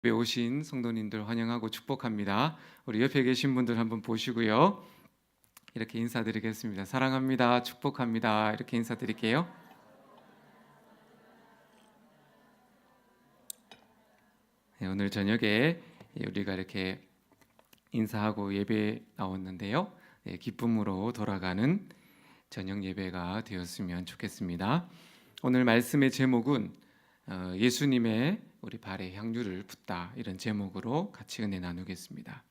예배 오신 성도님들 환영하고 축복합니다. 우리 옆에 계신 분들 한번 보시고요. 이렇게 인사드리겠습니다. 사랑합니다. 축복합니다. 이렇게 인사드릴게요. 네, 오늘 저녁에 우리가 이렇게 인사하고 예배 나왔는데요. 네, 기쁨으로 돌아가는 저녁 예배가 되었으면 좋겠습니다. 오늘 말씀의 제목은 예수님의 우리 발에 향유를 붓다, 이런 제목으로 같이 은혜 나누겠습니다.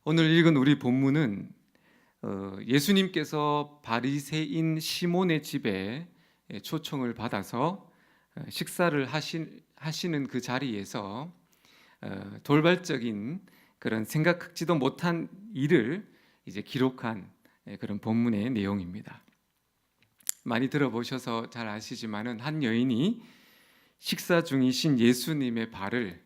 오늘 읽은 우리 본문은 예수님께서 바리새인 시몬의 집에 초청을 받아서 식사를 하시는 그 자리에서 돌발적인 그런 생각지도 못한 일을 이제 기록한 그런 본문의 내용입니다. 많이 들어보셔서 잘 아시지만은 한 여인이 식사 중이신 예수님의 발을,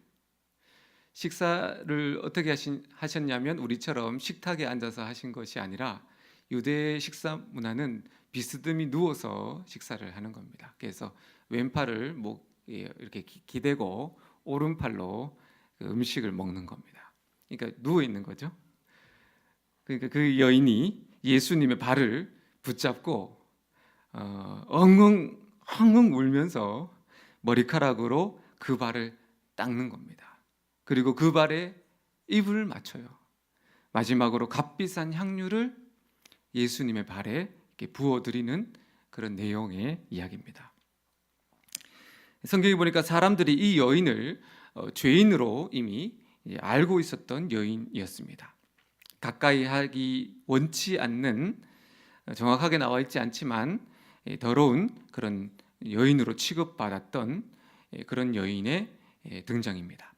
식사를 어떻게 하셨냐면 우리처럼 식탁에 앉아서 하신 것이 아니라 유대 식사 문화는 비스듬히 누워서 식사를 하는 겁니다. 그래서 왼팔을 목에 이렇게 기대고 오른팔로 그 음식을 먹는 겁니다. 그러니까 누워 있는 거죠. 그러니까 그 여인이 예수님의 발을 붙잡고 엉엉 울면서 머리카락으로 그 발을 닦는 겁니다. 그리고 그 발에 입을 맞춰요. 마지막으로 값비싼 향유를 예수님의 발에 이렇게 부어드리는 그런 내용의 이야기입니다. 성경에 보니까 사람들이 이 여인을 죄인으로 이미 알고 있었던 여인이었습니다. 가까이 하기 원치 않는, 정확하게 나와 있지 않지만 더러운 그런 여인으로 취급받았던 그런 여인의 등장입니다.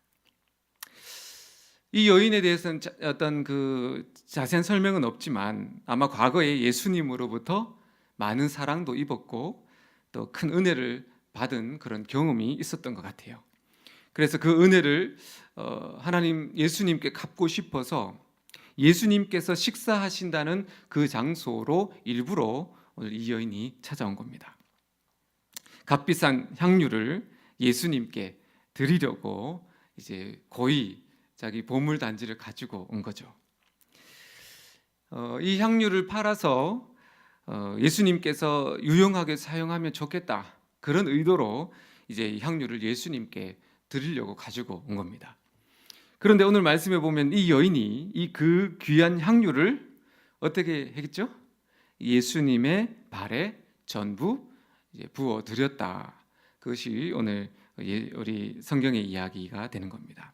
이 여인에 대해서는 어떤 그 자세한 설명은 없지만 아마 과거에 예수님으로부터 많은 사랑도 입었고 또 큰 은혜를 받은 그런 경험이 있었던 것 같아요. 그래서 그 은혜를 하나님 예수님께 갚고 싶어서 예수님께서 식사하신다는 그 장소로 일부러 오늘 이 여인이 찾아온 겁니다. 값비싼 향유를 예수님께 드리려고 이제 고이 자기 보물 단지를 가지고 온 거죠. 이 향유를 팔아서 예수님께서 유용하게 사용하면 좋겠다, 그런 의도로 이제 이 향유를 예수님께 드리려고 가지고 온 겁니다. 그런데 오늘 말씀에 보면 이 여인이 이 그 귀한 향유를 어떻게 했죠? 예수님의 발에 전부 부어 드렸다. 그것이 오늘 우리 성경의 이야기가 되는 겁니다.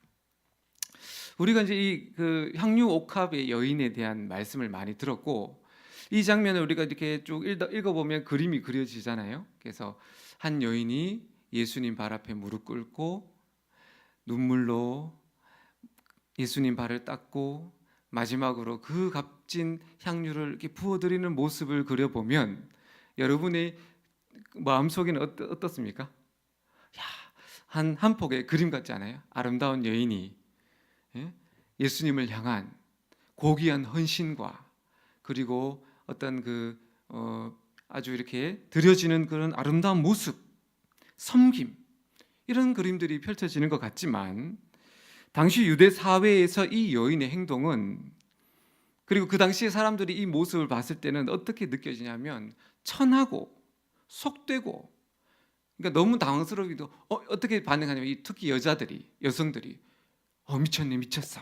우리가 이제 이 그 향유 옥합의 여인에 대한 말씀을 많이 들었고, 이 장면을 우리가 이렇게 쭉 읽어보면 그림이 그려지잖아요. 그래서 한 여인이 예수님 발 앞에 무릎 꿇고 눈물로 예수님 발을 닦고 마지막으로 그 값진 향유를 이렇게 부어드리는 모습을 그려보면 여러분의 마음속에는 어떻습니까? 야, 한 폭의 그림 같지 않아요? 아름다운 여인이 예수님을 향한 고귀한 헌신과 그리고 어떤 그 아주 이렇게 드려지는 그런 아름다운 모습, 섬김, 이런 그림들이 펼쳐지는 것 같지만 당시 유대 사회에서 이 여인의 행동은, 그리고 그 당시에 사람들이 이 모습을 봤을 때는 어떻게 느껴지냐면 천하고 속되고, 그러니까 너무 당황스러우기도 어떻게 반응하냐면 특히 여성들이 미쳤네, 미쳤어,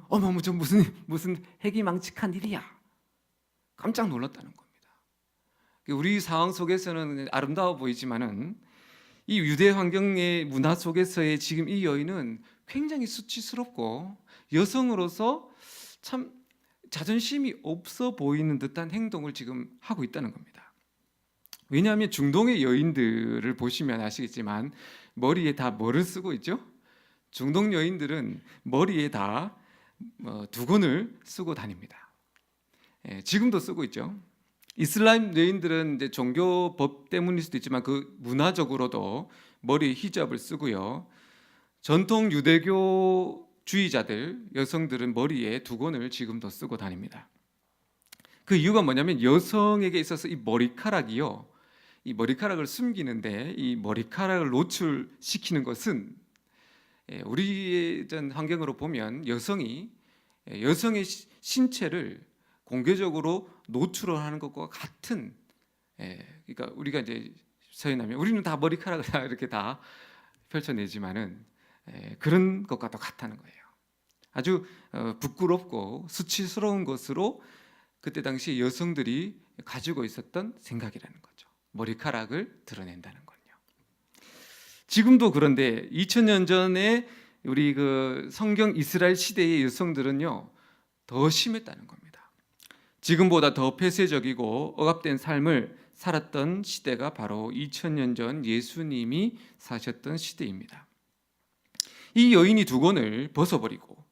어머 저 무슨 해기망측한 일이야, 깜짝 놀랐다는 겁니다. 우리 상황 속에서는 아름다워 보이지만은 이 유대 환경의 문화 속에서의 지금 이 여인은 굉장히 수치스럽고 여성으로서 참 자존심이 없어 보이는 듯한 행동을 지금 하고 있다는 겁니다. 왜냐하면 중동의 여인들을 보시면 아시겠지만 머리에 다 뭐를 쓰고 있죠? 중동 여인들은 머리에 다 두건을 쓰고 다닙니다. 지금도 쓰고 있죠. 이슬람 여인들은 이제 종교법 때문일 수도 있지만 그 문화적으로도 머리에 히잡을 쓰고요. 전통 유대교주의자들 여성들은 머리에 두건을 지금도 쓰고 다닙니다. 그 이유가 뭐냐면 여성에게 있어서 이 머리카락이요, 이 머리카락을 숨기는데 이 머리카락을 노출시키는 것은 우리의 전 환경으로 보면 여성의 신체를 공개적으로 노출을 하는 것과 같은, 그러니까 우리가 이제 서인하면 우리는 다 머리카락을 다 이렇게 다 펼쳐내지만은 그런 것과 똑같다는 거예요. 아주 부끄럽고 수치스러운 것으로 그때 당시 여성들이 가지고 있었던 생각이라는 거죠. 머리카락을 드러낸다는 건요. 지금도 그런데 2000년 전에 우리 그 성경 이스라엘 시대의 여성들은요 더 심했다는 겁니다. 지금보다 더 폐쇄적이고 억압된 삶을 살았던 시대가 바로 2000년 전 예수님이 사셨던 시대입니다. 이 여인이 두건을 벗어버리고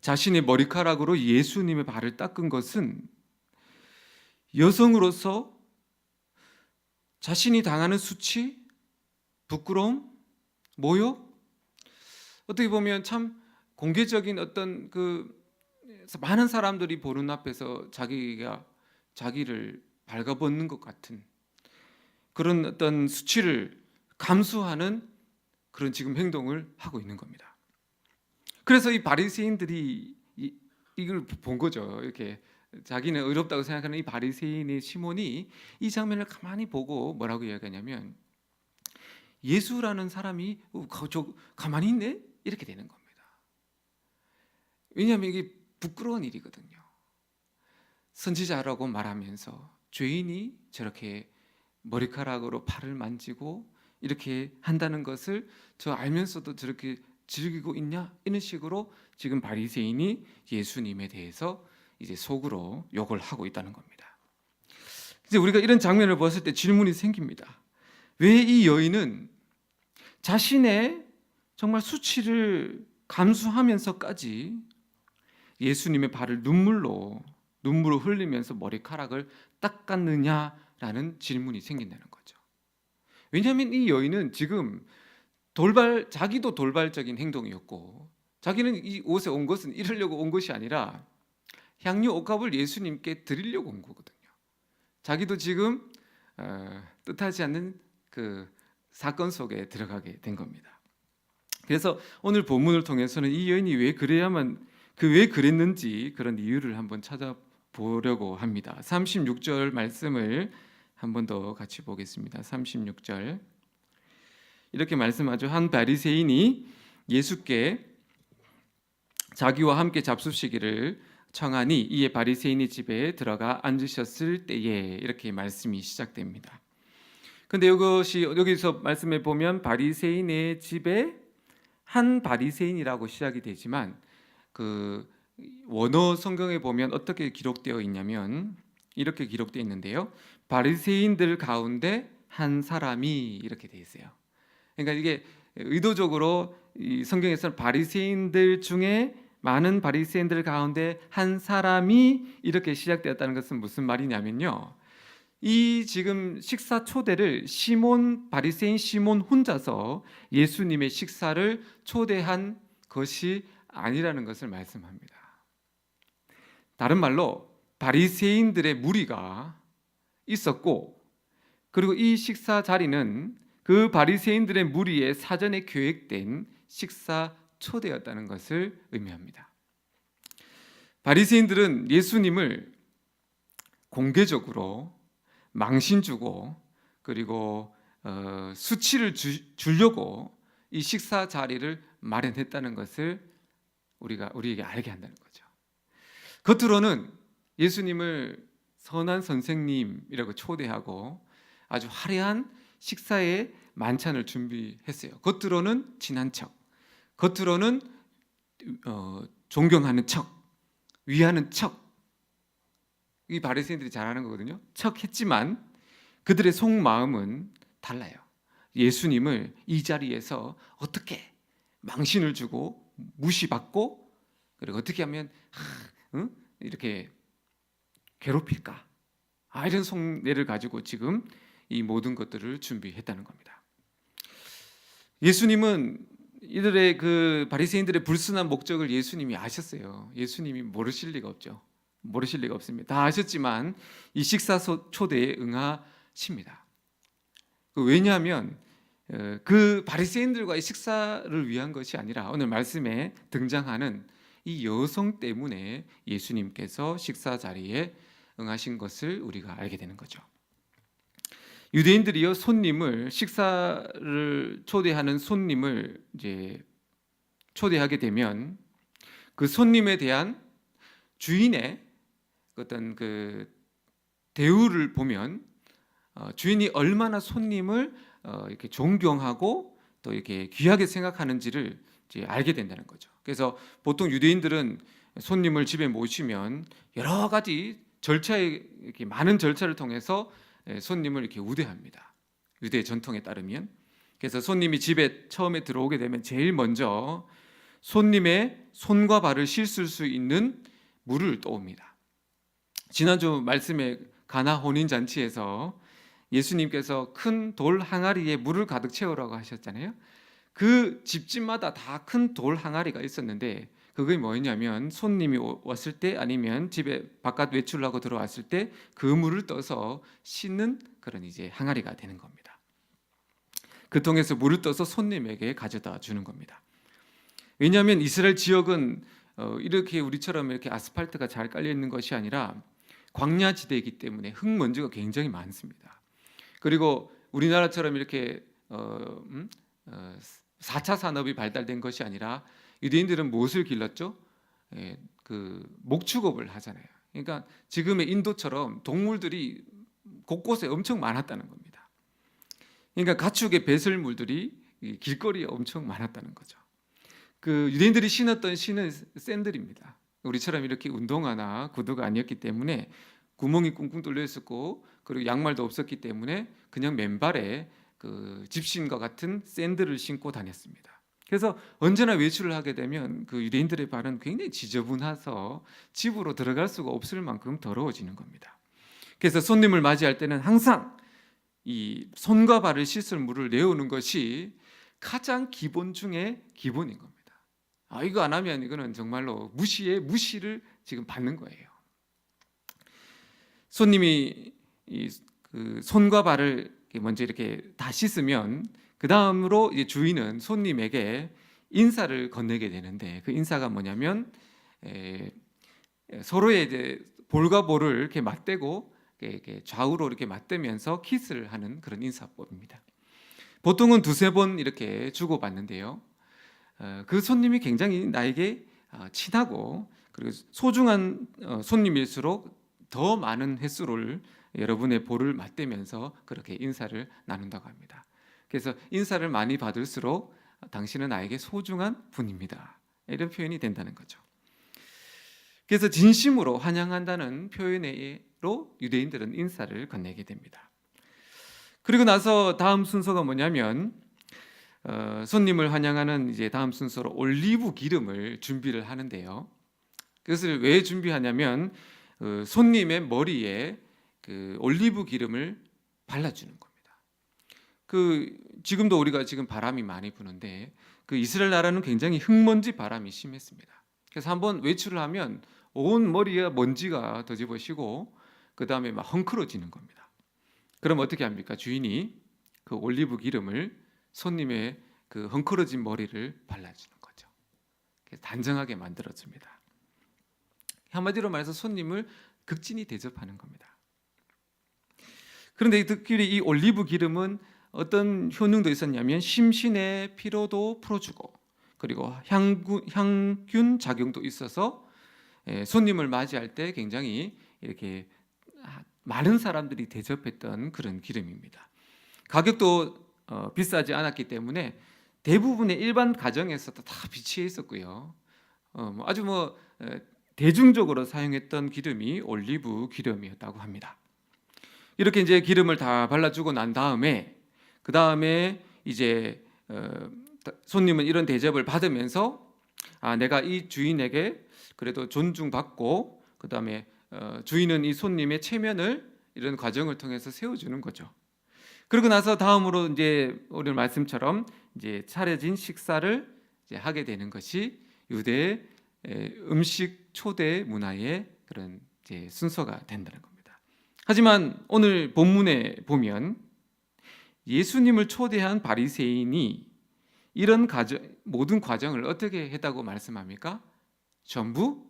자신의 머리카락으로 예수님의 발을 닦은 것은 여성으로서 자신이 당하는 수치, 부끄러움, 모욕, 어떻게 보면 참 공개적인 어떤 그 많은 사람들이 보는 앞에서 자기를 발가벗는 것 같은 그런 어떤 수치를 감수하는 그런 지금 행동을 하고 있는 겁니다. 그래서 이 바리새인들이 이걸 본 거죠. 이렇게 자기는 의롭다고 생각하는 이 바리새인의 시몬이 이 장면을 가만히 보고 뭐라고 이야기하냐면 예수라는 사람이 저 가만히 있네? 이렇게 되는 겁니다. 왜냐하면 이게 부끄러운 일이거든요. 선지자라고 말하면서 죄인이 저렇게 머리카락으로 발을 만지고 이렇게 한다는 것을 저 알면서도 저렇게 즐기고 있냐? 이런 식으로 지금 바리새인이 예수님에 대해서 이제 속으로 욕을 하고 있다는 겁니다. 이제 우리가 이런 장면을 봤을 때 질문이 생깁니다. 왜 이 여인은 자신의 정말 수치를 감수하면서까지 예수님의 발을 눈물로 흘리면서 머리카락을 닦았느냐라는 질문이 생긴다는 거죠. 왜냐하면 이 여인은 지금 자기도 돌발적인 행동이었고 자기는 이 옷에 온 것은 이러려고 온 것이 아니라 향유 옥합을 예수님께 드리려고 온 거거든요. 자기도 지금 뜻하지 않는 그 사건 속에 들어가게 된 겁니다. 그래서 오늘 본문을 통해서는 이 여인이 왜 그랬는지 그런 이유를 한번 찾아보려고 합니다. 36절 말씀을 한 번 더 같이 보겠습니다. 36절 이렇게 말씀하죠. 한 바리새인이 예수께 자기와 함께 잡수시기를 청하니 이에 바리새인의 집에 들어가 앉으셨을 때에 이렇게 말씀이 시작됩니다. 근데 여기서 말씀해 보면 바리새인의 집에 한 바리새인이라고 시작이 되지만 그 원어 성경에 보면 어떻게 기록되어 있냐면 이렇게 기록되어 있는데요. 바리새인들 가운데 한 사람이 이렇게 되어 있어요. 그러니까 이게 의도적으로 이 성경에서는 바리새인들 중에 많은 바리새인들 가운데 한 사람이 이렇게 시작되었다는 것은 무슨 말이냐면요. 이 지금 식사 초대를 바리새인 시몬 혼자서 예수님의 식사를 초대한 것이 아니라는 것을 말씀합니다. 다른 말로 바리새인들의 무리가 있었고 그리고 이 식사 자리는 그 바리새인들의 무리에 사전에 계획된 식사 초대였다는 것을 의미합니다. 바리새인들은 예수님을 공개적으로 망신 주고 그리고 수치를 주려고 이 식사 자리를 마련했다는 것을 우리에게 알게 한다는 거죠. 겉으로는 예수님을 선한 선생님이라고 초대하고 아주 화려한 식사의 만찬을 준비했어요. 겉으로는 친한 척, 겉으로는 존경하는 척, 위하는 척. 이 바리새인들이 잘하는 거거든요. 척했지만 그들의 속마음은 달라요. 예수님을 이 자리에서 어떻게 망신을 주고 무시받고 그리고 어떻게 하면 이렇게 괴롭힐까? 이런 속내를 가지고 지금 이 모든 것들을 준비했다는 겁니다. 예수님은 이들의 그 바리새인들의 불순한 목적을 예수님이 아셨어요. 예수님이 모르실 리가 없죠. 모르실 리가 없습니다. 다 아셨지만 이 식사 초대에 응하십니다. 왜냐하면 그 바리새인들과의 식사를 위한 것이 아니라 오늘 말씀에 등장하는 이 여성 때문에 예수님께서 식사 자리에 응하신 것을 우리가 알게 되는 거죠. 유대인들이요, 손님을, 식사를 초대하는 손님을 이제 초대하게 되면 그 손님에 대한 주인의 어떤 그 대우를 보면 주인이 얼마나 손님을 이렇게 존경하고 또 이렇게 귀하게 생각하는지를 이제 알게 된다는 거죠. 그래서 보통 유대인들은 손님을 집에 모시면 여러 가지 절차에, 이렇게 많은 절차를 통해서 손님을 이렇게 우대합니다. 유대 전통에 따르면. 그래서 손님이 집에 처음에 들어오게 되면 제일 먼저 손님의 손과 발을 씻을 수 있는 물을 떠옵니다. 지난주 말씀에 가나 혼인 잔치에서 예수님께서 큰 돌 항아리에 물을 가득 채우라고 하셨잖아요. 그 집집마다 다 큰 돌 항아리가 있었는데 그게 뭐였냐면 손님이 왔을 때 아니면 집에 바깥 외출을 하고 들어왔을 때 그 물을 떠서 씻는 그런 이제 항아리가 되는 겁니다. 그 통에서 물을 떠서 손님에게 가져다 주는 겁니다. 왜냐하면 이스라엘 지역은 이렇게 우리처럼 이렇게 아스팔트가 잘 깔려 있는 것이 아니라 광야지대이기 때문에 흙먼지가 굉장히 많습니다. 그리고 우리나라처럼 이렇게 4차 산업이 발달된 것이 아니라 유대인들은 무엇을 길렀죠? 그 목축업을 하잖아요. 그러니까 지금의 인도처럼 동물들이 곳곳에 엄청 많았다는 겁니다. 그러니까 가축의 배설물들이 길거리에 엄청 많았다는 거죠. 그 유대인들이 신었던 신은 샌들입니다. 우리처럼 이렇게 운동화나 구두가 아니었기 때문에 구멍이 꿍꿍 뚫려 있었고 그리고 양말도 없었기 때문에 그냥 맨발에 그 집신과 같은 샌들을 신고 다녔습니다. 그래서 언제나 외출을 하게 되면 그 유대인들의 발은 굉장히 지저분해서 집으로 들어갈 수가 없을 만큼 더러워지는 겁니다. 그래서 손님을 맞이할 때는 항상 이 손과 발을 씻을 물을 내오는 것이 가장 기본 중에 기본인 겁니다. 이거 안 하면 이거는 정말로 무시를 지금 받는 거예요. 손님이 그 손과 발을 먼저 이렇게 다 씻으면 그 다음으로 이제 주인은 손님에게 인사를 건네게 되는데 그 인사가 뭐냐면 서로의 이제 볼과 볼을 이렇게 맞대고 이렇게 좌우로 이렇게 맞대면서 키스를 하는 그런 인사법입니다. 보통은 두세 번 이렇게 주고받는데요. 그 손님이 굉장히 나에게 친하고 그리고 소중한 손님일수록 더 많은 횟수를 여러분의 볼을 맞대면서 그렇게 인사를 나눈다고 합니다. 그래서 인사를 많이 받을수록 당신은 나에게 소중한 분입니다. 이런 표현이 된다는 거죠. 그래서 진심으로 환영한다는 표현으로 유대인들은 인사를 건네게 됩니다. 그리고 나서 다음 순서가 뭐냐면 손님을 환영하는 이제 다음 순서로 올리브 기름을 준비를 하는데요. 그것을 왜 준비하냐면 손님의 머리에 그 올리브 기름을 발라주는 겁니다. 지금도 우리가 지금 바람이 많이 부는데 그 이스라엘 나라는 굉장히 흙먼지 바람이 심했습니다. 그래서 한번 외출을 하면 온 머리에 먼지가 더집어지고 그 다음에 막 헝클어지는 겁니다. 그럼 어떻게 합니까? 주인이 그 올리브 기름을 손님의 그 헝클어진 머리를 발라주는 거죠. 그래서 단정하게 만들어줍니다. 한마디로 말해서 손님을 극진히 대접하는 겁니다. 그런데 특별히 이 올리브 기름은 어떤 효능도 있었냐면 심신의 피로도 풀어주고 그리고 향균 작용도 있어서 손님을 맞이할 때 굉장히 이렇게 많은 사람들이 대접했던 그런 기름입니다. 가격도 비싸지 않았기 때문에 대부분의 일반 가정에서도 다 비치해 있었고요. 아주 대중적으로 사용했던 기름이 올리브 기름이었다고 합니다. 이렇게 이제 기름을 다 발라주고 난 다음에 그 다음에 이제 손님은 이런 대접을 받으면서 내가 이 주인에게 그래도 존중받고 그 다음에 주인은 이 손님의 체면을 이런 과정을 통해서 세워주는 거죠. 그리고 나서 다음으로 이제 오늘 말씀처럼 이제 차려진 식사를 이제 하게 되는 것이 유대의 음식 초대 문화의 그런 이제 순서가 된다는 겁니다. 하지만 오늘 본문에 보면 예수님을 초대한 바리새인이 이런 모든 과정을 어떻게 했다고 말씀합니까? 전부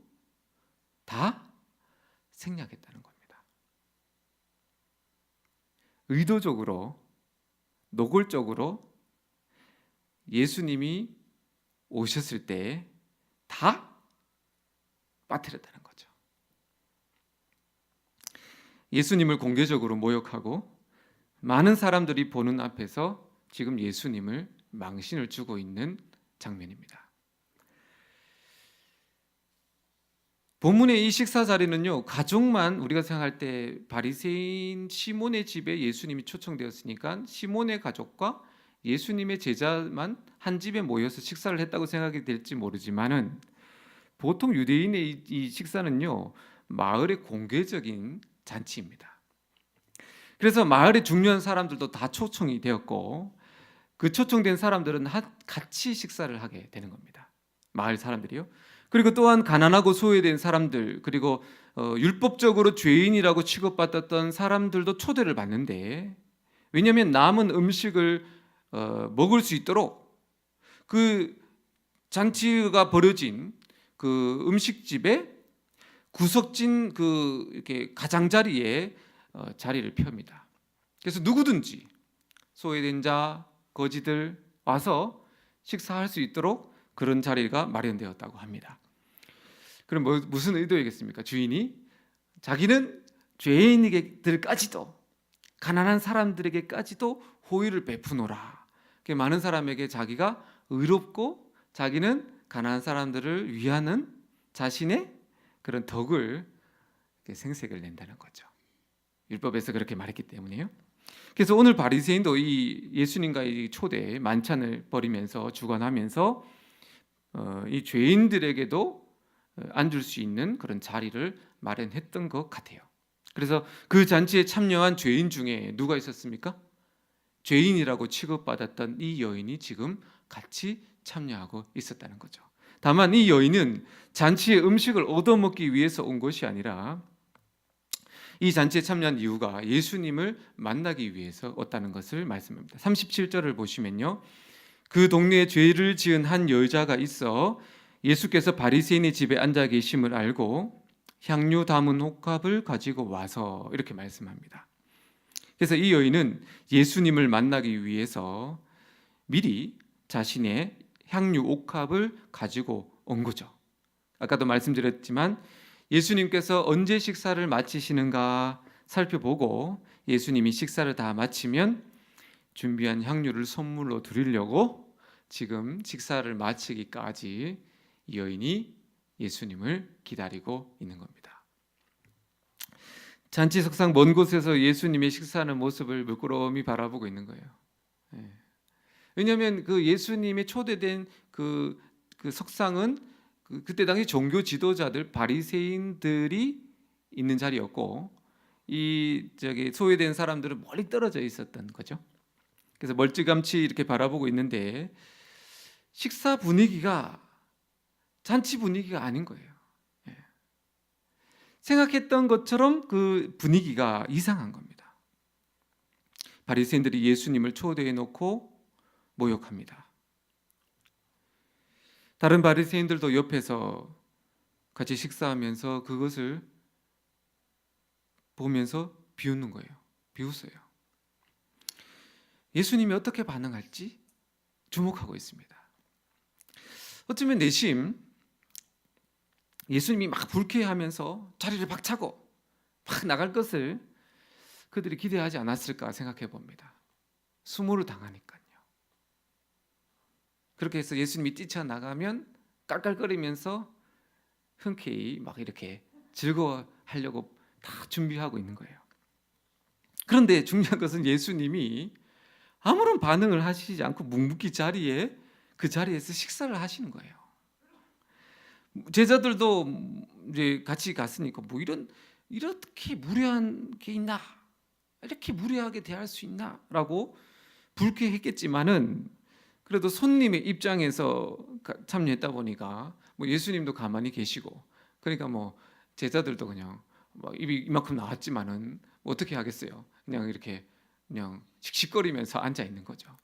다 생략했다는 겁니다. 의도적으로, 노골적으로 예수님이 오셨을 때 다 빠뜨렸다는 거죠. 예수님을 공개적으로 모욕하고 많은 사람들이 보는 앞에서 지금 예수님을 망신을 주고 있는 장면입니다. 본문의 이 식사 자리는요, 가족만 우리가 생각할 때 바리새인 시몬의 집에 예수님이 초청되었으니까 시몬의 가족과 예수님의 제자만 한 집에 모여서 식사를 했다고 생각이 될지 모르지만은 보통 유대인의 이 식사는요, 마을의 공개적인 잔치입니다. 그래서 마을의 중요한 사람들도 다 초청이 되었고 그 초청된 사람들은 같이 식사를 하게 되는 겁니다. 마을 사람들이요. 그리고 또한 가난하고 소외된 사람들, 그리고 율법적으로 죄인이라고 취급받았던 사람들도 초대를 받는데, 왜냐하면 남은 음식을 먹을 수 있도록 그 잔치가 벌어진 그 음식집에 구석진 그 이렇게 가장자리에 자리를 펴니다. 그래서 누구든지 소외된 자, 거지들 와서 식사할 수 있도록 그런 자리가 마련되었다고 합니다. 그럼 무슨 의도이겠습니까? 주인이 자기는 죄인에게들까지도, 가난한 사람들에게까지도 호의를 베푸노라. 많은 사람에게 자기가 의롭고 자기는 가난한 사람들을 위하는 자신의 그런 덕을 생색을 낸다는 거죠. 율법에서 그렇게 말했기 때문에요. 그래서 오늘 바리새인도 이 예수님과의 초대 만찬을 벌이면서 주관하면서 이 죄인들에게도 앉을 수 있는 그런 자리를 마련했던 것 같아요. 그래서 그 잔치에 참여한 죄인 중에 누가 있었습니까? 죄인이라고 취급받았던 이 여인이 지금 같이 참여하고 있었다는 거죠. 다만 이 여인은 잔치의 음식을 얻어먹기 위해서 온 것이 아니라 이 잔치에 참여한 이유가 예수님을 만나기 위해서 왔다는 것을 말씀합니다. 37절을 보시면요, 그 동네에 죄를 지은 한 여자가 있어 예수께서 바리새인의 집에 앉아 계심을 알고 향유 담은 옥합을 가지고 와서, 이렇게 말씀합니다. 그래서 이 여인은 예수님을 만나기 위해서 미리 자신의 향유 옥합을 가지고 온 거죠. 아까도 말씀드렸지만 예수님께서 언제 식사를 마치시는가 살펴보고 예수님이 식사를 다 마치면 준비한 향유를 선물로 드리려고 지금 식사를 마치기까지 이 여인이 예수님을 기다리고 있는 겁니다. 잔치석상 먼 곳에서 예수님의 식사하는 모습을 물끄러미 바라보고 있는 거예요. 왜냐하면 그 예수님의 초대된 그 석상은 그때 당시 종교 지도자들 바리새인들이 있는 자리였고, 이 소외된 사람들은 멀리 떨어져 있었던 거죠. 그래서 멀찌감치 이렇게 바라보고 있는데 식사 분위기가 잔치 분위기가 아닌 거예요. 생각했던 것처럼 그 분위기가 이상한 겁니다. 바리새인들이 예수님을 초대해 놓고 모욕합니다. 다른 바리새인들도 옆에서 같이 식사하면서 그것을 보면서 비웃는 거예요. 비웃어요. 예수님이 어떻게 반응할지 주목하고 있습니다. 어쩌면 내심 예수님이 막 불쾌해하면서 자리를 박차고 막 나갈 것을 그들이 기대하지 않았을까 생각해 봅니다. 수모를 당하니까요. 그렇게 해서 예수님이 뛰쳐나가면 깔깔거리면서 흔쾌히 막 이렇게 즐거워하려고 다 준비하고 있는 거예요. 그런데 중요한 것은 예수님이 아무런 반응을 하시지 않고 묵묵히 그 자리에서 식사를 하시는 거예요. 제자들도 이제 같이 갔으니까 뭐 이렇게 무례한 게 있나, 이렇게 무례하게 대할 수 있나라고 불쾌했겠지만은 그래도 손님의 입장에서 참여했다 보니까 뭐 예수님도 가만히 계시고, 그러니까 뭐 제자들도 그냥 뭐 입이 이만큼 나왔지만은 뭐 어떻게 하겠어요? 그냥 이렇게 그냥 씩씩거리면서 앉아 있는 거죠.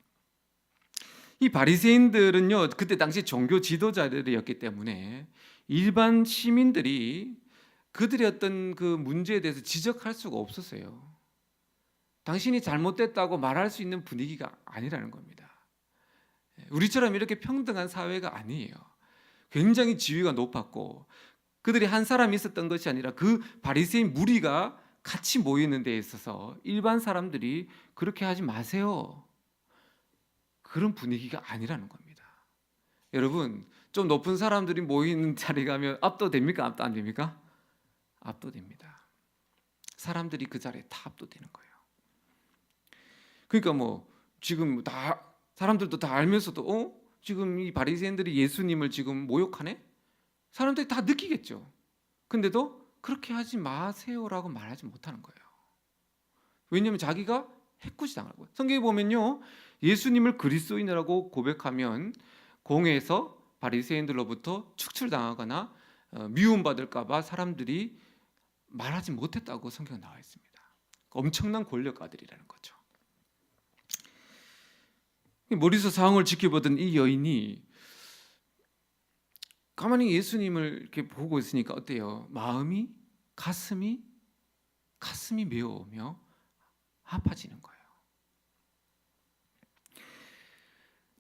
이 바리새인들은요, 그때 당시 종교 지도자들이었기 때문에 일반 시민들이 그들의 어떤 그 문제에 대해서 지적할 수가 없었어요. 당신이 잘못됐다고 말할 수 있는 분위기가 아니라는 겁니다. 우리처럼 이렇게 평등한 사회가 아니에요. 굉장히 지위가 높았고, 그들이 한 사람이 있었던 것이 아니라 그 바리새인 무리가 같이 모이는 데 있어서 일반 사람들이 그렇게 하지 마세요, 그런 분위기가 아니라는 겁니다. 여러분, 좀 높은 사람들이 모이는 자리 가면 압도됩니까? 압도 안 됩니까? 압도됩니다. 사람들이 그 자리에 다 압도되는 거예요. 그러니까 뭐 지금 다 사람들도 다 알면서도 지금 이 바리새인들이 예수님을 지금 모욕하네? 사람들이 다 느끼겠죠. 근데도 그렇게 하지 마세요라고 말하지 못하는 거예요. 왜냐하면 자기가 해코지 당하고, 성경에 보면요, 예수님을 그리스도인이라고 고백하면 공회에서 바리새인들로부터 축출당하거나 미움받을까 봐 사람들이 말하지 못했다고 성경에 나와 있습니다. 엄청난 권력가들이라는 거죠. 멀리서 상황을 지켜보던 이 여인이 가만히 예수님을 이렇게 보고 있으니까 어때요? 마음이, 가슴이 메어오며 아파지는 거예요.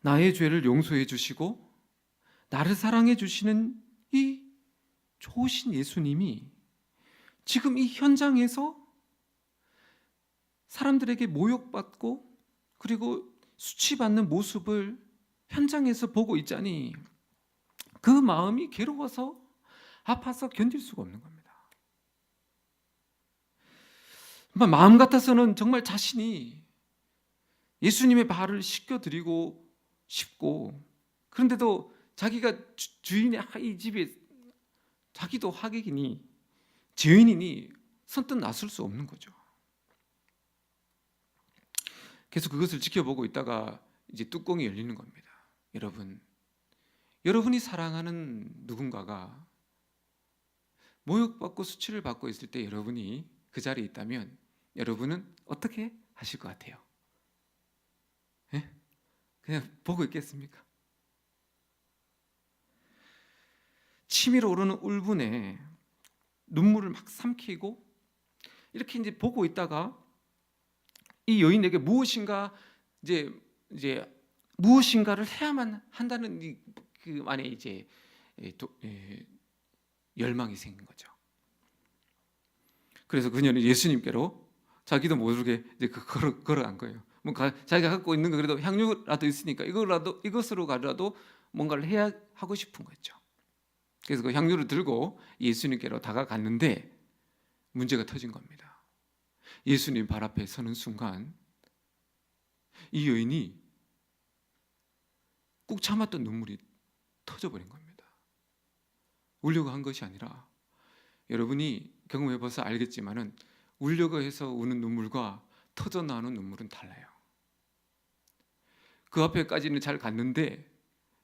나의 죄를 용서해 주시고 나를 사랑해 주시는 이 좋으신 예수님이 지금 이 현장에서 사람들에게 모욕받고 그리고 수치받는 모습을 현장에서 보고 있자니 그 마음이 괴로워서 아파서 견딜 수가 없는 겁니다. 마음 같아서는 정말 자신이 예수님의 발을 씻겨드리고 싶고, 그런데도 자기가 주인의 이 집에 자기도 하객이니 죄인이니 선뜻 나설 수 없는 거죠. 계속 그것을 지켜보고 있다가 이제 뚜껑이 열리는 겁니다. 여러분이 사랑하는 누군가가 모욕받고 수치를 받고 있을 때 여러분이 그 자리에 있다면 여러분은 어떻게 하실 것 같아요? 예? 그냥 보고 있겠습니까? 치밀어 오르는 울분에 눈물을 막 삼키고 이렇게 이제 보고 있다가 이 여인에게 무엇인가를 해야만 한다는 그 안에 이제 열망이 생긴 거죠. 그래서 그녀는 예수님께로 자기도 모르게 이제 걸어간 거예요. 자기가 갖고 있는 거 그래도 향유라도 있으니까 이것으로 가라도 뭔가를 해야 하고 싶은 거죠. 그래서 그 향유를 들고 예수님께로 다가갔는데 문제가 터진 겁니다. 예수님 발 앞에 서는 순간 이 여인이 꾹 참았던 눈물이 터져버린 겁니다. 울려고 한 것이 아니라, 여러분이 경험해봐서 알겠지만은 울려고 해서 우는 눈물과 터져 나오는 눈물은 달라요. 그 앞에까지는 잘 갔는데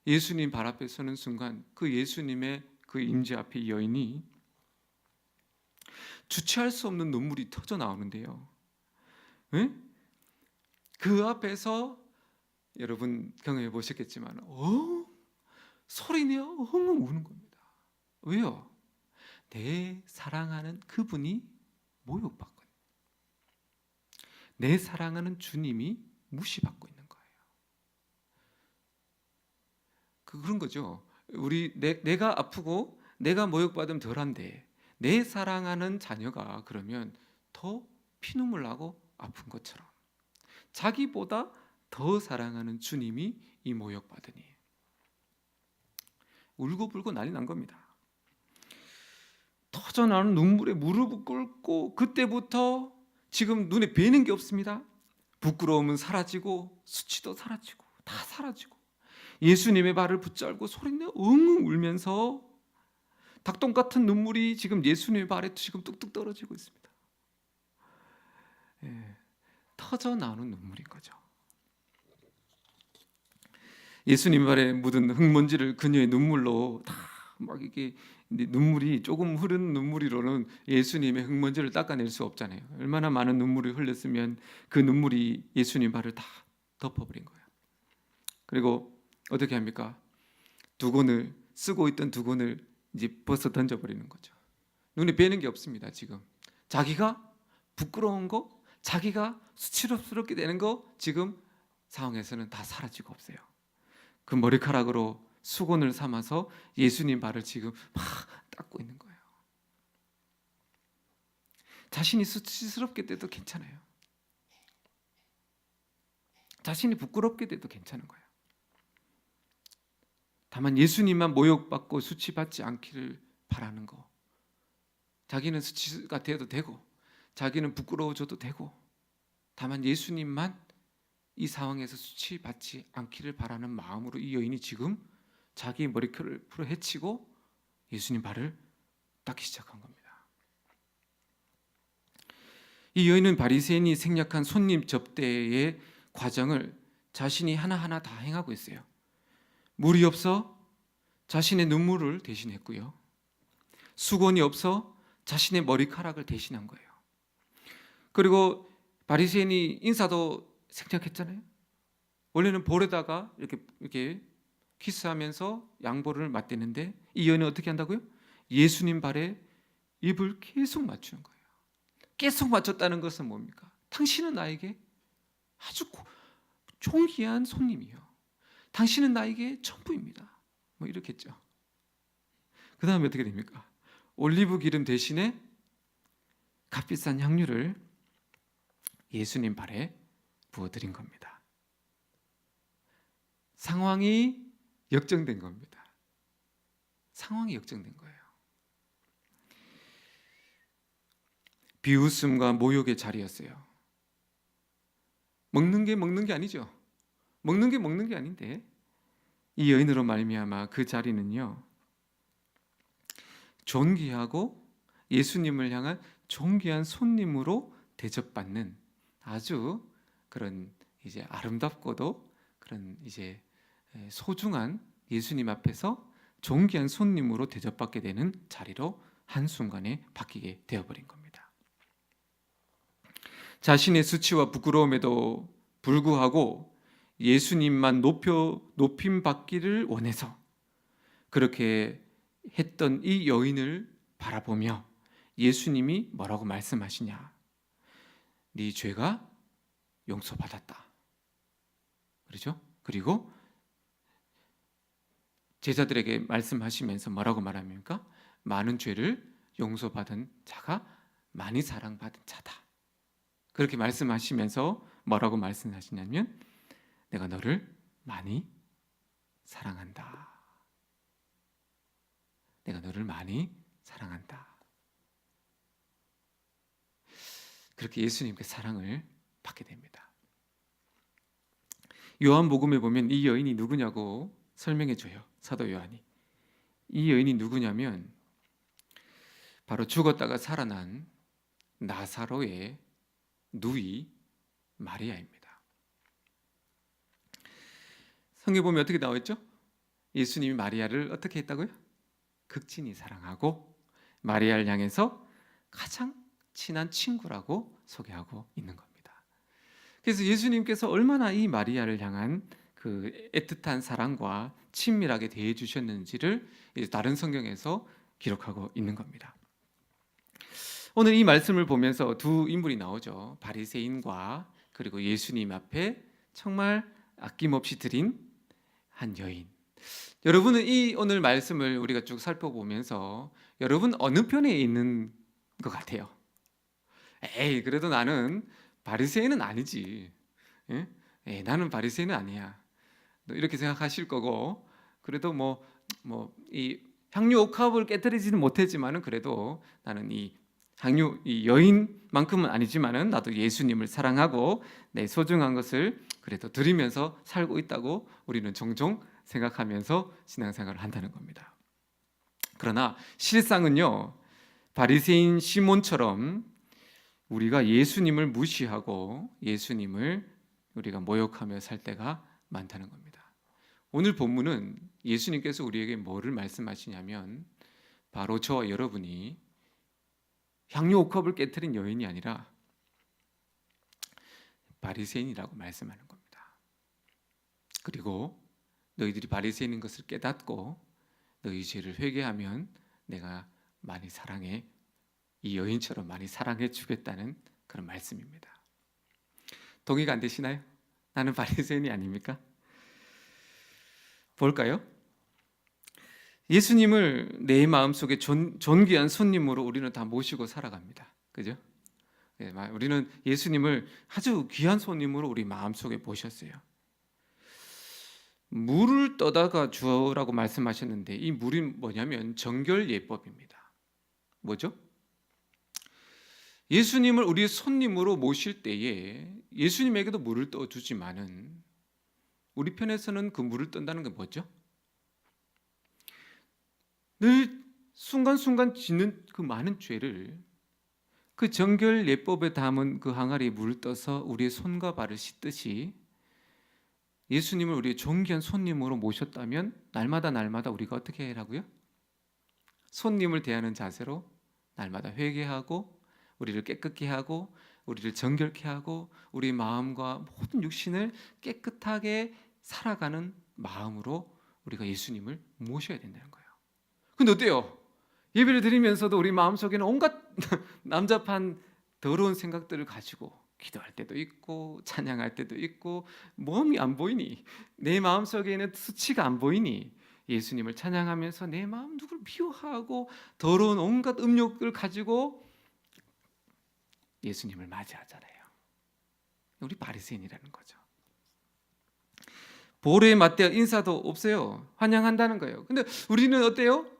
예수님 발 앞에 서는 순간 그 예수님의 그 임재 앞에 이 여인이 주체할 수 없는 눈물이 터져 나오는데요. 네? 그 앞에서 여러분 경험해 보셨겠지만 소리내어 엉엉 우는 겁니다. 왜요? 내 사랑하는 그분이 모욕받고, 내 사랑하는 주님이 무시받고 있는 거예요. 그런 거죠. 내가 아프고 내가 모욕받으면 덜한데 내 사랑하는 자녀가 그러면 더 피눈물 나고 아픈 것처럼 자기보다 더 사랑하는 주님이 이 모욕받으니 울고불고 난리 난 겁니다. 터져나오는 눈물에 무릎을 꿇고 그때부터 지금 눈에 뵈는 게 없습니다. 부끄러움은 사라지고 수치도 사라지고 다 사라지고 예수님의 발을 붙잡고 소리내어 엉엉 울면서 닭똥 같은 눈물이 지금 예수님의 발에 지금 뚝뚝 떨어지고 있습니다. 터져 나오는 눈물인 거죠. 예수님 발에 묻은 흙먼지를 그녀의 눈물로 다 막 이게 눈물이 조금 흐른 눈물이로는 예수님의 흙먼지를 닦아낼 수 없잖아요. 얼마나 많은 눈물이 흘렸으면 그 눈물이 예수님 발을 다 덮어버린 거예요. 그리고 어떻게 합니까? 두건을 쓰고 있던 두건을 이제 벗어 던져버리는 거죠. 눈에 뵈는 게 없습니다. 지금 자기가 부끄러운 거, 자기가 수치스럽게 되는 거 지금 상황에서는 다 사라지고 없어요. 그 머리카락으로 수건을 삼아서 예수님 발을 지금 막 닦고 있는 거예요. 자신이 수치스럽게 돼도 괜찮아요. 자신이 부끄럽게 돼도 괜찮은 거예요. 다만 예수님만 모욕받고 수치받지 않기를 바라는 거. 자기는 수치가 되어도 되고 자기는 부끄러워져도 되고, 다만 예수님만 이 상황에서 수치받지 않기를 바라는 마음으로 이 여인이 지금 자기 머리카락을 풀어 헤치고 예수님 발을 닦기 시작한 겁니다. 이 여인은 바리새인이 생략한 손님 접대의 과정을 자신이 하나하나 다 행하고 있어요. 물이 없어 자신의 눈물을 대신했고요. 수건이 없어 자신의 머리카락을 대신한 거예요. 그리고 바리새인이 인사도 생략했잖아요. 원래는 볼에다가 이렇게 키스하면서 양볼을 맞대는데 이 여인은 어떻게 한다고요? 예수님 발에 입을 계속 맞추는 거예요. 계속 맞췄다는 것은 뭡니까? 당신은 나에게 아주 존귀한 손님이요, 당신은 나에게 전부입니다. 뭐 이렇겠죠. 그 다음에 어떻게 됩니까? 올리브 기름 대신에 값비싼 향유를 예수님 발에 부어드린 겁니다. 상황이 역정된 겁니다. 상황이 역정된 거예요. 비웃음과 모욕의 자리였어요. 먹는 게 아니죠. 먹는 게 아닌데 이 여인으로 말미암아 그 자리는요, 존귀하고 예수님을 향한 존귀한 손님으로 대접받는 아주 그런 이제 아름답고도 그런 이제 소중한 예수님 앞에서 존귀한 손님으로 대접받게 되는 자리로 한순간에 바뀌게 되어버린 겁니다. 자신의 수치와 부끄러움에도 불구하고 예수님만 높임받기를 원해서 그렇게 했던 이 여인을 바라보며 예수님이 뭐라고 말씀하시냐? 네 죄가 용서받았다. 그렇죠? 그리고 제자들에게 말씀하시면서 뭐라고 말합니까? 많은 죄를 용서받은 자가 많이 사랑받은 자다. 그렇게 말씀하시면서 뭐라고 말씀하시냐면 내가 너를 많이 사랑한다. 내가 너를 많이 사랑한다. 그렇게 예수님께 사랑을 받게 됩니다. 요한복음에 보면 이 여인이 누구냐고 설명해 줘요. 사도 요한이. 이 여인이 누구냐면 바로 죽었다가 살아난 나사로의 누이 마리아입니다. 성경에 보면 어떻게 나와 있죠? 예수님이 마리아를 어떻게 했다고요? 극진히 사랑하고 마리아를 향해서 가장 친한 친구라고 소개하고 있는 겁니다. 그래서 예수님께서 얼마나 이 마리아를 향한 그 애틋한 사랑과 친밀하게 대해 주셨는지를 다른 성경에서 기록하고 있는 겁니다. 오늘 이 말씀을 보면서 두 인물이 나오죠. 바리새인과 그리고 예수님 앞에 정말 아낌없이 드린 한 여인. 여러분은 이 오늘 말씀을 우리가 쭉 살펴보면서 여러분 어느 편에 있는 것 같아요? 에이, 그래도 나는 바리새인은 아니지. 예? 에이, 나는 바리새인은 아니야. 이렇게 생각하실 거고, 그래도 이 향유 옥합을 깨뜨리지는 못했지만은 그래도 나는 이 여인만큼은 아니지만은 나도 예수님을 사랑하고 내 소중한 것을 그래도 드리면서 살고 있다고 우리는 종종 생각하면서 신앙생활을 한다는 겁니다. 그러나 실상은요, 바리새인 시몬처럼 우리가 예수님을 무시하고 예수님을 우리가 모욕하며 살 때가 많다는 겁니다. 오늘 본문은 예수님께서 우리에게 뭐를 말씀하시냐면 바로 저와 여러분이 향유 5컵을 깨뜨린 여인이 아니라 바리새인이라고 말씀하는 겁니다. 그리고 너희들이 바리새인인 것을 깨닫고 너희 죄를 회개하면 내가 많이 사랑해, 이 여인처럼 많이 사랑해 주겠다는 그런 말씀입니다. 동의가 안 되시나요? 나는 바리새인이 아닙니까? 볼까요? 예수님을 내 마음속에 존귀한 손님으로 우리는 다 모시고 살아갑니다. 그죠? 우리는 예수님을 아주 귀한 손님으로 우리 마음속에 모셨어요. 물을 떠다가 주어라고 말씀하셨는데 이 물이 뭐냐면 정결예법입니다. 뭐죠? 예수님을 우리의 손님으로 모실 때에 예수님에게도 물을 떠주지만은 우리 편에서는 그 물을 떤다는 게 뭐죠? 늘 순간순간 짓는 그 많은 죄를 그 정결예법에 담은 그 항아리에 물을 떠서 우리의 손과 발을 씻듯이 예수님을 우리의 존귀한 손님으로 모셨다면 날마다 우리가 어떻게 해라고요? 손님을 대하는 자세로 날마다 회개하고 우리를 깨끗게 하고 우리를 정결케 하고 우리 마음과 모든 육신을 깨끗하게 살아가는 마음으로 우리가 예수님을 모셔야 된다는 거예요. 근데 어때요? 예배를 드리면서도 우리 마음속에는 온갖 남잡한 더러운 생각들을 가지고 기도할 때도 있고 찬양할 때도 있고 몸이 안 보이니, 내 마음속에는 수치가 안 보이니 예수님을 찬양하면서 내 마음 누굴 미워하고 더러운 온갖 음욕을 가지고 예수님을 맞이하잖아요. 우리 바리새인이라는 거죠. 보루에 맞대어 인사도 없어요. 환영한다는 거예요. 근데 우리는 어때요?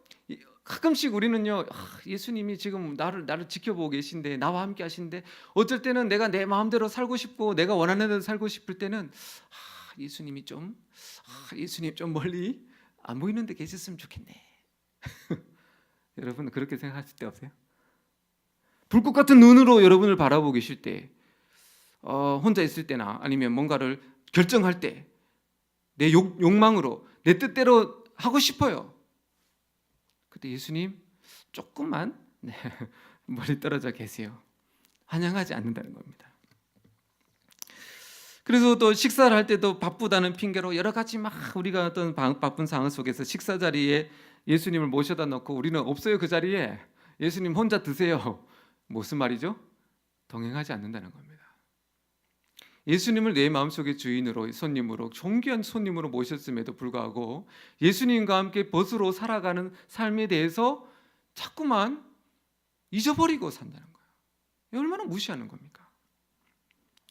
가끔씩 우리는요, 예수님이 지금 나를 지켜보고 계신데, 나와 함께 하신데, 어쩔 때는 내가 내 마음대로 살고 싶고 내가 원하는 대로 살고 싶을 때는 예수님 좀 멀리 안 보이는데 계셨으면 좋겠네. 여러분 그렇게 생각하실 때 없어요? 불꽃 같은 눈으로 여러분을 바라보고 계실 때, 혼자 있을 때나 아니면 뭔가를 결정할 때 내 욕망으로 내 뜻대로 하고 싶어요. 그때 예수님 조금만 멀리 떨어져 계세요. 환영하지 않는다는 겁니다. 그래서 또 식사를 할 때도 바쁘다는 핑계로 여러 가지 막 우리가 어떤 바쁜 상황 속에서 식사 자리에 예수님을 모셔다 놓고 우리는 없어요. 그 자리에 예수님 혼자 드세요. 무슨 말이죠? 동행하지 않는다는 겁니다. 예수님을 내 마음속의 주인으로, 손님으로, 존귀한 손님으로 모셨음에도 불구하고 예수님과 함께 벗으로 살아가는 삶에 대해서 자꾸만 잊어버리고 산다는 거예요. 얼마나 무시하는 겁니까?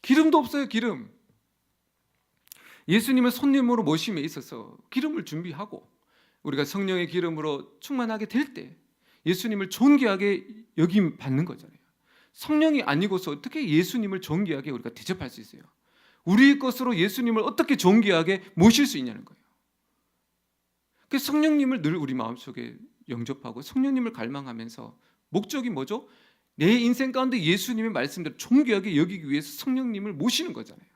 기름도 없어요. 기름. 예수님을 손님으로 모심에 있어서 기름을 준비하고 우리가 성령의 기름으로 충만하게 될 때 예수님을 존귀하게 여김 받는 거잖아요. 성령이 아니고서 어떻게 예수님을 존귀하게 우리가 대접할 수 있어요? 우리 것으로 예수님을 어떻게 존귀하게 모실 수 있냐는 거예요. 그래서 성령님을 늘 우리 마음속에 영접하고 성령님을 갈망하면서 목적이 뭐죠? 내 인생 가운데 예수님의 말씀대로 존귀하게 여기기 위해서 성령님을 모시는 거잖아요.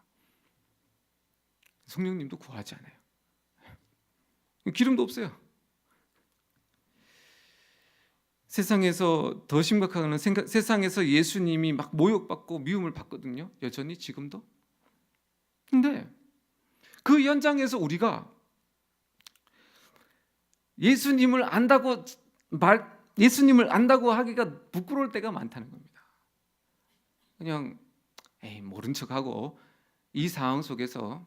성령님도 구하지 않아요. 기름도 없어요. 세상에서 더 심각한 거는 세상에서 예수님이 막 모욕받고 미움을 받거든요. 여전히 지금도. 근데 그 현장에서 우리가 예수님을 안다고 하기가 부끄러울 때가 많다는 겁니다. 그냥 모른 척하고 이 상황 속에서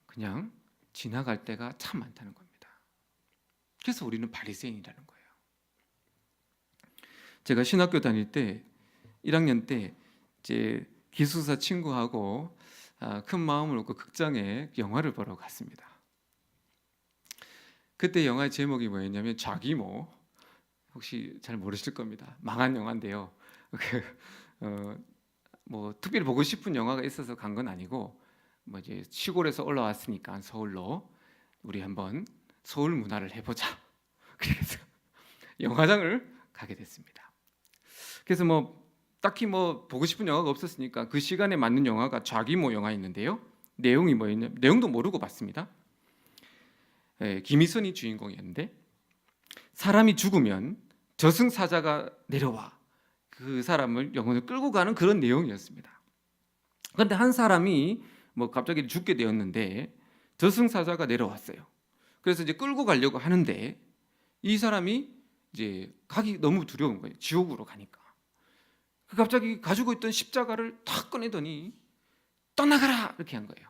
그냥 지나갈 때가 참 많다는 겁니다. 그래서 우리는 바리새인이라는 거예요. 제가 신학교 다닐 때 1학년 때 이제 기숙사 친구하고 큰 마음을 먹고 극장에 영화를 보러 갔습니다. 그때 영화의 제목이 뭐였냐면 자기모. 혹시 잘 모르실 겁니다. 망한 영화인데요. 뭐 특별히 보고 싶은 영화가 있어서 간 건 아니고 뭐 이제 시골에서 올라왔으니까 서울로 우리 한번 서울 문화를 해보자. 그래서 영화장을 가게 됐습니다. 그래서 뭐 딱히 뭐 보고 싶은 영화가 없었으니까 그 시간에 맞는 영화가 자기모 영화였는데요. 내용이 뭐였냐? 내용도 모르고 봤습니다. 김희선이 주인공이었는데 사람이 죽으면 저승사자가 내려와 그 사람을 영혼을 끌고 가는 그런 내용이었습니다. 그런데 한 사람이 뭐 갑자기 죽게 되었는데 저승사자가 내려왔어요. 그래서 이제 끌고 가려고 하는데 이 사람이 이제 가기 너무 두려운 거예요. 지옥으로 가니까. 갑자기 가지고 있던 십자가를 탁 꺼내더니 떠나가라 이렇게 한 거예요.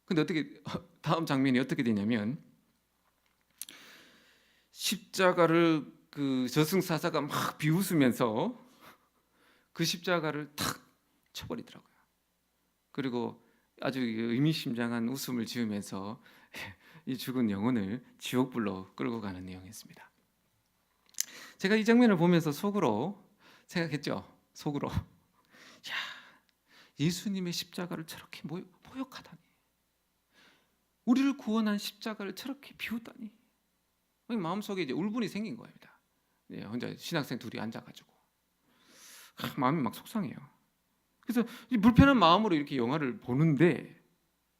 근데 어떻게 다음 장면이 어떻게 되냐면 십자가를 그 저승사자가 막 비웃으면서 그 십자가를 탁 쳐버리더라고요. 그리고 아주 의미심장한 웃음을 지으면서 이 죽은 영혼을 지옥불로 끌고 가는 내용이었습니다. 제가 이 장면을 보면서 속으로 생각했죠. 속으로 야, 예수님의 십자가를 저렇게 모욕하다니, 우리를 구원한 십자가를 저렇게 비웃다니, 마음속에 이제 울분이 생긴 겁니다. 혼자 신학생 둘이 앉아가지고 마음이 막 속상해요. 그래서 이 불편한 마음으로 이렇게 영화를 보는데,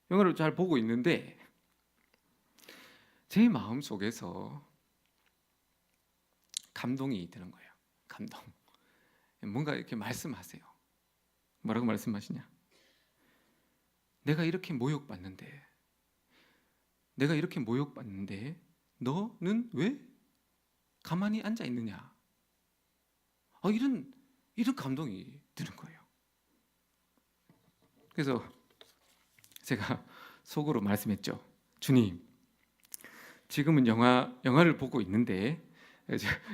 영화를 잘 보고 있는데 제 마음 속에서 감동이 드는 거예요. 감동. 뭔가 이렇게 말씀하세요. 뭐라고 말씀하시냐? 내가 이렇게 모욕받는데 너는 왜 가만히 앉아 있느냐? 이런 감동이 드는 거예요. 그래서 제가 속으로 말씀했죠. 주님, 지금은 영화를 보고 있는데,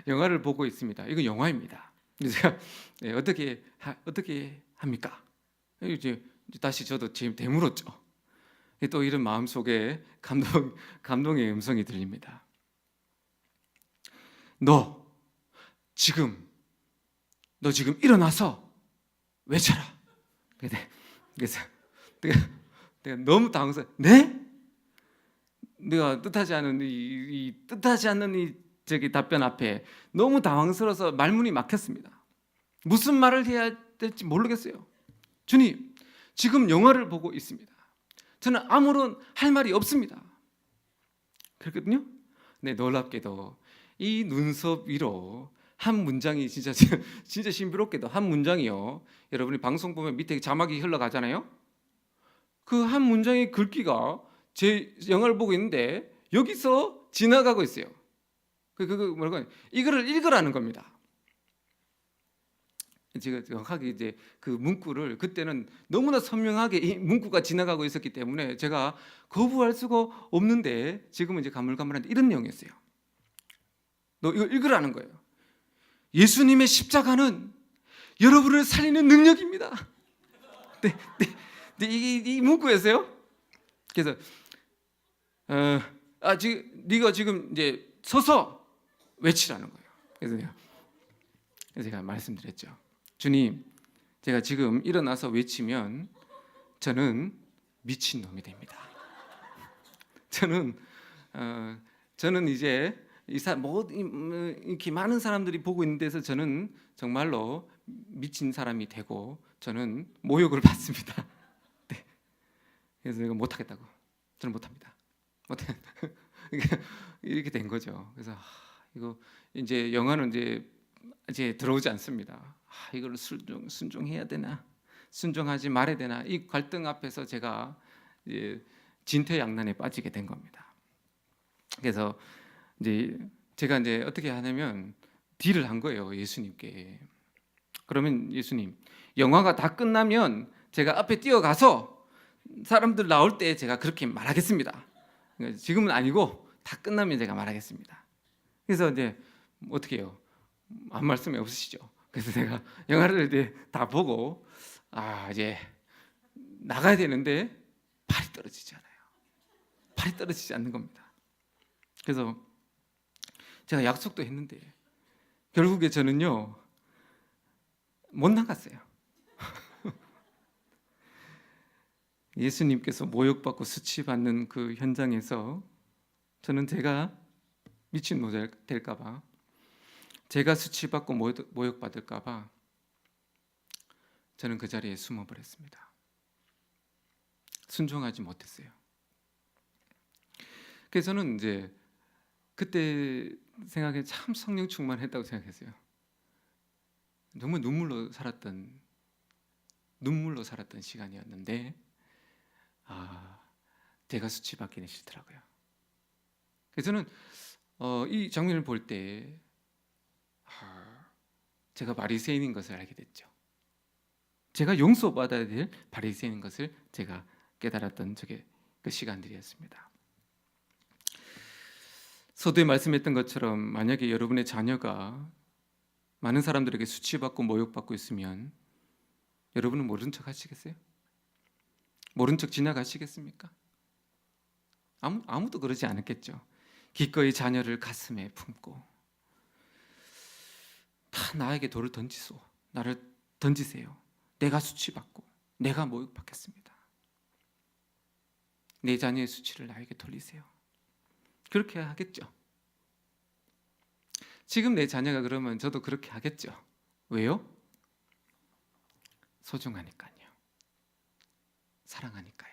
영화를 보고 있습니다. 이거 영화입니다. 제가 어떻게 합니까? 이제 다시 저도 지금 되물었죠. 또 이런 마음 속에 감동의 음성이 들립니다. 너 지금 일어나서 외쳐라. 그래서 내가 너무 당황해서, 네? 내가 뜻하지 않은 이 저기 답변 앞에 너무 당황스러워서 말문이 막혔습니다. 무슨 말을 해야 될지 모르겠어요. 주님, 지금 영화를 보고 있습니다. 저는 아무런 할 말이 없습니다. 그렇거든요. 네, 놀랍게도 이 눈썹 위로 한 문장이 진짜 신비롭게도 한 문장이요. 여러분이 방송 보면 밑에 자막이 흘러가잖아요. 그 한 문장의 글귀가 제 영화를 보고 있는데 여기서 지나가고 있어요. 뭐라고 이거를 읽으라는 겁니다. 제가 정확하게 이제 그 문구를 그때는 너무나 선명하게 이 문구가 지나가고 있었기 때문에 제가 거부할 수가 없는데, 지금은 이제 가물가물한데 이런 내용이었어요. 너 이거 읽으라는 거예요. 예수님의 십자가는 여러분을 살리는 능력입니다. 네, 이 문구였어요. 그래서 네가 지금 이제 서서 외치라는 거예요. 그래서 제가 말씀드렸죠. 주님, 제가 지금 일어나서 외치면 저는 미친 놈이 됩니다. 저는 이제 이렇게 많은 사람들이 보고 있는 데서 저는 정말로 미친 사람이 되고 저는 모욕을 받습니다. 네. 그래서 내가 못하겠다고. 저는 못합니다. 이렇게 된 거죠. 그래서 이거 이제 영화는 이제 들어오지 않습니다. 이걸 순종해야 되나, 순종하지 말아야 되나, 이 갈등 앞에서 제가 이제 진퇴양난에 빠지게 된 겁니다. 그래서 이제 제가 이제 어떻게 하냐면 딜을 한 거예요, 예수님께. 그러면 예수님, 영화가 다 끝나면 제가 앞에 뛰어가서 사람들 나올 때 제가 그렇게 말하겠습니다. 지금은 아니고 다 끝나면 제가 말하겠습니다. 그래서 이제 어떻게 해요? 아무 말씀이 없으시죠? 그래서 제가 영화를 이제 다 보고 이제 나가야 되는데 발이 떨어지지 않아요. 발이 떨어지지 않는 겁니다. 그래서 제가 약속도 했는데 결국에 저는요 못 나갔어요. 예수님께서 모욕받고 수치받는 그 현장에서 저는 제가 미친 노자 될까 봐, 제가 수치받고 모욕받을까 봐 저는 그 자리에 숨어버렸습니다. 순종하지 못했어요. 그래서 저는 이제 그때 생각에 참 성령 충만했다고 생각했어요. 정말 눈물로 살았던 시간이었는데 제가 수치받기는 싫더라고요. 그래서 저는 이 장면을 볼 때 제가 바리새인인 것을 알게 됐죠. 제가 용서받아야 될 바리새인인 것을 제가 깨달았던 그 시간들이었습니다. 서두에 말씀했던 것처럼 만약에 여러분의 자녀가 많은 사람들에게 수치받고 모욕받고 있으면 여러분은 모른 척 하시겠어요? 모른 척 지나가시겠습니까? 아무도 그러지 않았겠죠. 기꺼이 자녀를 가슴에 품고 다 나에게 돌을 던지소, 나를 던지세요. 내가 수치받고 내가 모욕받겠습니다. 내 자녀의 수치를 나에게 돌리세요. 그렇게 하겠죠. 지금 내 자녀가 그러면 저도 그렇게 하겠죠. 왜요? 소중하니까요. 사랑하니까요.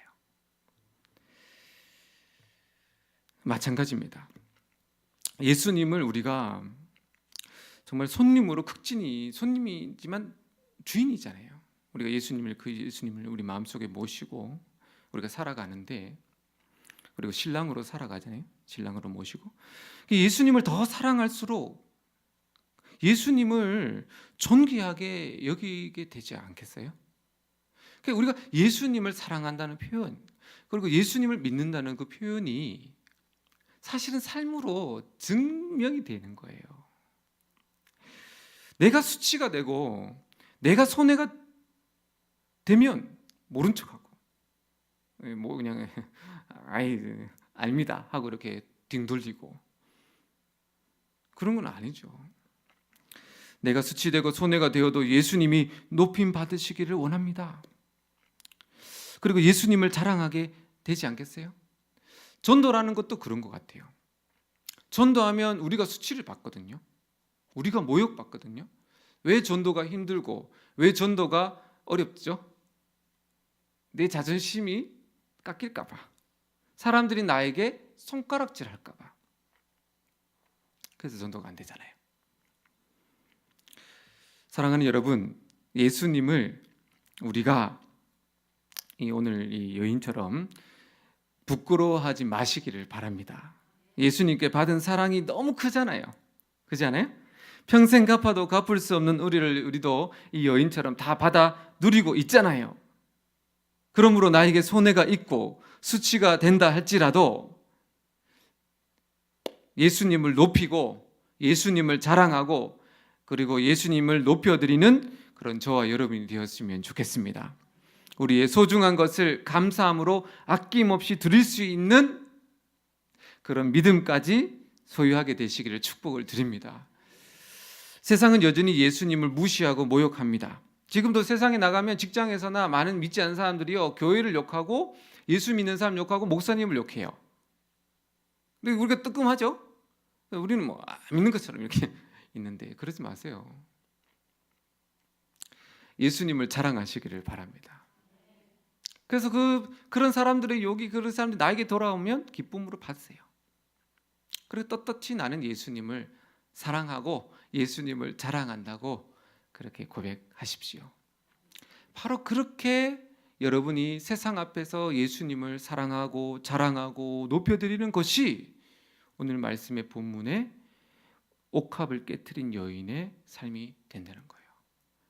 마찬가지입니다. 예수님을 우리가 정말 손님이지만 주인이잖아요. 우리가 그 예수님을 우리 마음속에 모시고 우리가 살아가는데, 그리고 신랑으로 살아가잖아요. 신랑으로 모시고 예수님을 더 사랑할수록 예수님을 존귀하게 여기게 되지 않겠어요? 그러니까 우리가 예수님을 사랑한다는 표현, 그리고 예수님을 믿는다는 그 표현이 사실은 삶으로 증명이 되는 거예요. 내가 수치가 되고 내가 손해가 되면 모른 척하고 그냥 압니다 하고 이렇게 등 돌리고 그런 건 아니죠. 내가 수치되고 손해가 되어도 예수님이 높임 받으시기를 원합니다. 그리고 예수님을 자랑하게 되지 않겠어요? 전도라는 것도 그런 것 같아요. 전도하면 우리가 수치를 받거든요. 우리가 모욕받거든요. 왜 전도가 힘들고 왜 전도가 어렵죠? 내 자존심이 깎일까 봐, 사람들이 나에게 손가락질 할까 봐. 그래서 전도가 안 되잖아요. 사랑하는 여러분, 예수님을 우리가 오늘 이 여인처럼 부끄러워하지 마시기를 바랍니다. 예수님께 받은 사랑이 너무 크잖아요. 그렇지 않아요? 평생 갚아도 갚을 수 없는 우리도 이 여인처럼 다 받아 누리고 있잖아요. 그러므로 나에게 손해가 있고 수치가 된다 할지라도 예수님을 높이고 예수님을 자랑하고 그리고 예수님을 높여드리는 그런 저와 여러분이 되었으면 좋겠습니다. 우리의 소중한 것을 감사함으로 아낌없이 드릴 수 있는 그런 믿음까지 소유하게 되시기를 축복을 드립니다. 세상은 여전히 예수님을 무시하고 모욕합니다. 지금도 세상에 나가면 직장에서나 많은 믿지 않는 사람들이요, 교회를 욕하고 예수 믿는 사람 욕하고 목사님을 욕해요. 근데 우리가 뜨끔하죠? 우리는 믿는 것처럼 이렇게 있는데 그러지 마세요. 예수님을 자랑하시기를 바랍니다. 그래서 그런 사람들의 욕이, 그런 사람들이 나에게 돌아오면 기쁨으로 받으세요. 그리고 떳떳이 나는 예수님을 사랑하고 예수님을 자랑한다고 그렇게 고백하십시오. 바로 그렇게 여러분이 세상 앞에서 예수님을 사랑하고 자랑하고 높여드리는 것이 오늘 말씀의 본문에 옥합을 깨트린 여인의 삶이 된다는 거예요.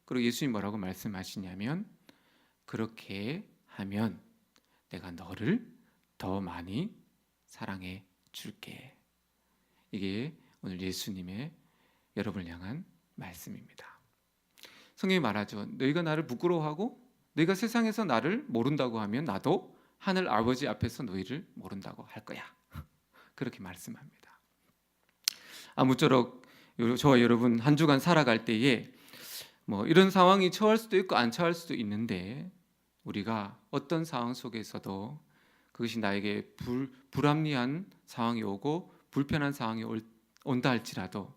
그리고 예수님 뭐라고 말씀하시냐면, 그렇게 하면 내가 너를 더 많이 사랑해 줄게. 이게 오늘 예수님의 여러분을 향한 말씀입니다. 성경이 말하죠. 너희가 나를 부끄러워하고 너희가 세상에서 나를 모른다고 하면 나도 하늘 아버지 앞에서 너희를 모른다고 할 거야. 그렇게 말씀합니다. 아무쪼록 저와 여러분 한 주간 살아갈 때에 이런 상황이 처할 수도 있고 안 처할 수도 있는데, 우리가 어떤 상황 속에서도 그것이 나에게 불합리한 상황이 오고 불편한 상황이 온다 할지라도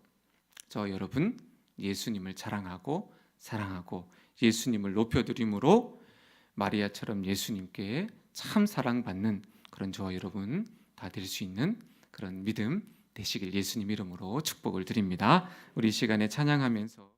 저 여러분 예수님을 자랑하고 사랑하고 예수님을 높여드림으로 마리아처럼 예수님께 참 사랑받는 그런 저와 여러분 다 될 수 있는 그런 믿음 되시길 예수님 이름으로 축복을 드립니다. 우리 이 시간에 찬양하면서